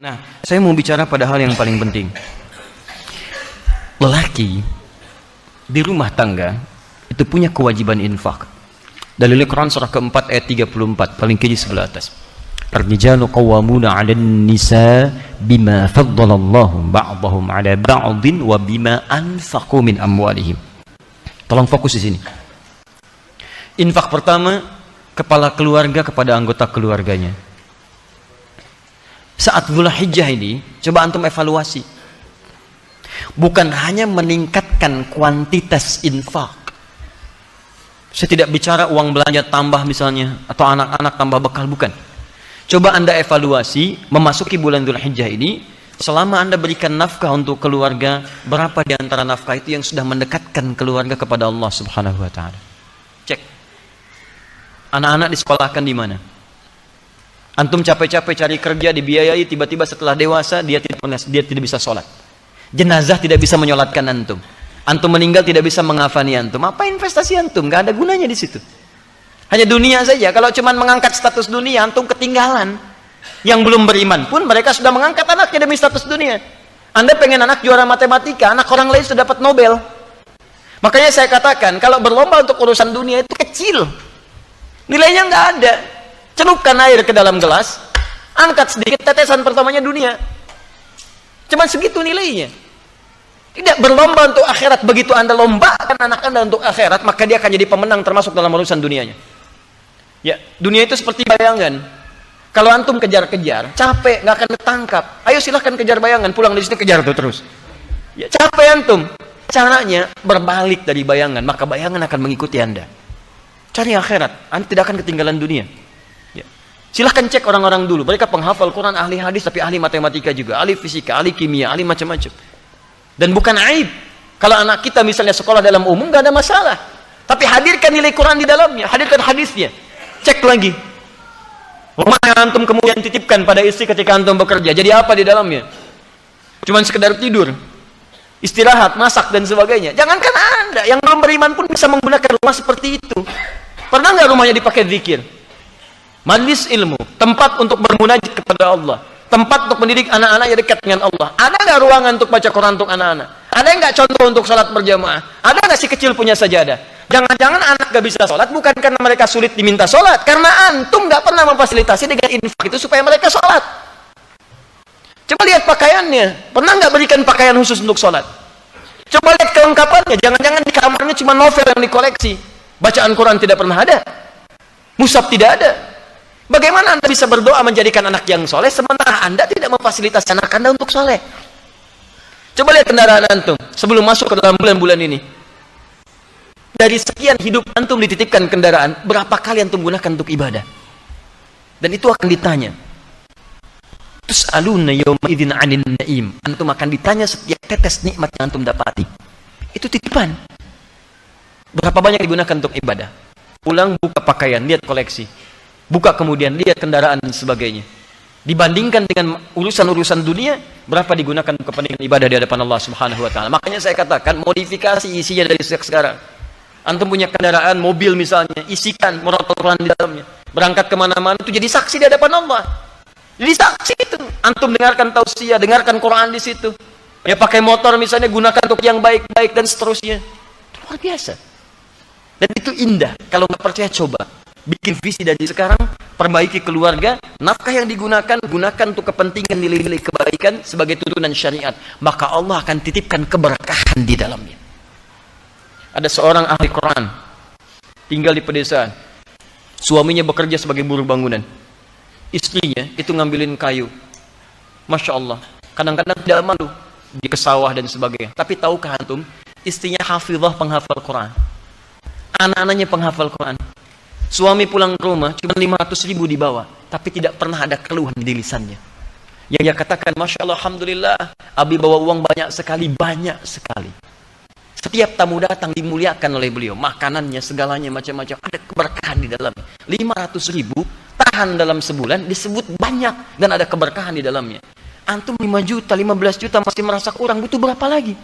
Nah, saya mau bicara pada hal yang paling penting. Lelaki di rumah tangga itu punya kewajiban infak. Dalil Quran surah keempat ayat 34, paling kiri sebelah atas. Ar-rijalu qawwamuna 'alan nisa bima faddalallahu ba'dahum 'ala ba'din wa bima anfaqu min amwalihim. Tolong fokus di sini. Infak pertama, kepala keluarga kepada anggota keluarganya. Saat Dzulhijjah ini, coba antum evaluasi. Bukan hanya meningkatkan kuantitas infak. Saya tidak bicara uang belanja tambah misalnya, atau anak-anak tambah bekal, bukan. Coba Anda evaluasi, memasuki bulan Dzulhijjah ini, selama Anda berikan nafkah untuk keluarga, berapa di antara nafkah itu yang sudah mendekatkan keluarga kepada Allah Subhanahu wa Ta'ala? Cek. Anak-anak disekolahkan di mana? Antum capek-capek cari kerja, dibiayai, tiba-tiba setelah dewasa dia tidak bisa sholat. Jenazah tidak bisa menyolatkan antum. Antum meninggal tidak bisa mengafani antum. Apa investasi antum? Gak ada gunanya di situ. Hanya dunia saja. Kalau cuma mengangkat status dunia, antum ketinggalan. Yang belum beriman pun mereka sudah mengangkat anaknya demi status dunia. Anda pengen anak juara matematika, anak orang lain sudah dapat Nobel. Makanya saya katakan, kalau berlomba untuk urusan dunia itu kecil. Nilainya nggak ada. Celupkan air ke dalam gelas, angkat sedikit, tetesan pertamanya dunia. Cuman segitu nilainya. Tidak berlomba untuk akhirat. Begitu Anda lombakan anak Anda untuk akhirat, maka dia akan jadi pemenang termasuk dalam urusan dunianya. Ya, dunia itu seperti bayangan. Kalau antum kejar-kejar, capek, nggak akan ketangkap. Ayo silahkan kejar bayangan, pulang dari sini kejar tuh terus. Ya, capek antum. Caranya berbalik dari bayangan, maka bayangan akan mengikuti Anda. Cari akhirat, Anda tidak akan ketinggalan dunia. Silahkan cek orang-orang dulu, mereka penghafal Quran, ahli hadis, tapi ahli matematika juga, ahli fisika, ahli kimia, ahli macam-macam. Dan bukan aib kalau anak kita misalnya sekolah dalam umum, gak ada masalah, tapi hadirkan nilai Quran di dalamnya, hadirkan hadisnya. Cek lagi rumah yang antum kemudian titipkan pada istri ketika antum bekerja, jadi apa di dalamnya? Cuman sekedar tidur, istirahat, masak dan sebagainya. Jangankan Anda yang belum beriman pun bisa menggunakan rumah seperti itu. Pernah nggak rumahnya dipakai zikir? Majlis ilmu, tempat untuk bermunajat kepada Allah, tempat untuk mendidik anak-anak yang dekat dengan Allah. Ada nggak ruangan untuk baca Quran untuk anak-anak? Ada nggak contoh untuk sholat berjamaah? Ada nggak si kecil punya sajadah? Jangan-jangan anak nggak bisa sholat bukan karena mereka sulit diminta sholat, karena antum nggak pernah memfasilitasi dengan infak itu supaya mereka sholat. Coba lihat pakaiannya, pernah nggak berikan pakaian khusus untuk sholat? Coba lihat kelengkapannya, jangan-jangan di kamarnya cuma novel yang dikoleksi, bacaan Quran tidak pernah ada, mushaf tidak ada. Bagaimana Anda bisa berdoa menjadikan anak yang soleh sementara Anda tidak memfasilitasi anak Anda untuk soleh? Coba lihat kendaraan antum sebelum masuk ke dalam bulan-bulan ini. Dari sekian hidup antum dititipkan kendaraan, berapa kali antum gunakan untuk ibadah? Dan itu akan ditanya. Tus'aluna yawma idzin 'anil na'im. Antum akan ditanya setiap tetes nikmat yang antum dapati. Itu titipan. Berapa banyak digunakan untuk ibadah? Pulang buka pakaian, lihat koleksi. Buka kemudian lihat kendaraan dan sebagainya. Dibandingkan dengan urusan-urusan dunia, berapa digunakan untuk kepentingan ibadah di hadapan Allah Subhanahu wa Ta'ala. Makanya saya katakan modifikasi isinya dari sejak sekarang. Antum punya kendaraan, mobil misalnya, isikan murotal Quran di dalamnya. Berangkat kemana-mana itu jadi saksi di hadapan Allah. Jadi saksi itu. Antum dengarkan tausiah, dengarkan Quran di situ. Ya pakai motor misalnya, gunakan untuk yang baik-baik dan seterusnya. Itu luar biasa. Dan itu indah. Kalau nggak percaya coba. Bikin visi dari sekarang, perbaiki keluarga, nafkah yang digunakan, gunakan untuk kepentingan nilai-nilai kebaikan sebagai tuntunan syariat. Maka Allah akan titipkan keberkahan di dalamnya. Ada seorang ahli Quran, tinggal di pedesaan. Suaminya bekerja sebagai buruh bangunan. Istrinya itu ngambilin kayu. Masya Allah, kadang-kadang tidak malu di kesawah dan sebagainya. Tapi tahukah antum, istrinya hafizah penghafal Quran. Anak-anaknya penghafal Quran. Suami pulang ke rumah cuma 500.000 dibawa, tapi tidak pernah ada keluhan di lisannya. Yang dia katakan, Masya Allah, Alhamdulillah, Abi bawa uang banyak sekali. Setiap tamu datang dimuliakan oleh beliau, makanannya, segalanya, macam-macam, ada keberkahan di dalamnya. 500.000 tahan dalam sebulan, disebut banyak, dan ada keberkahan di dalamnya. Antum 5 juta, 15 juta masih merasa kurang, butuh berapa lagi?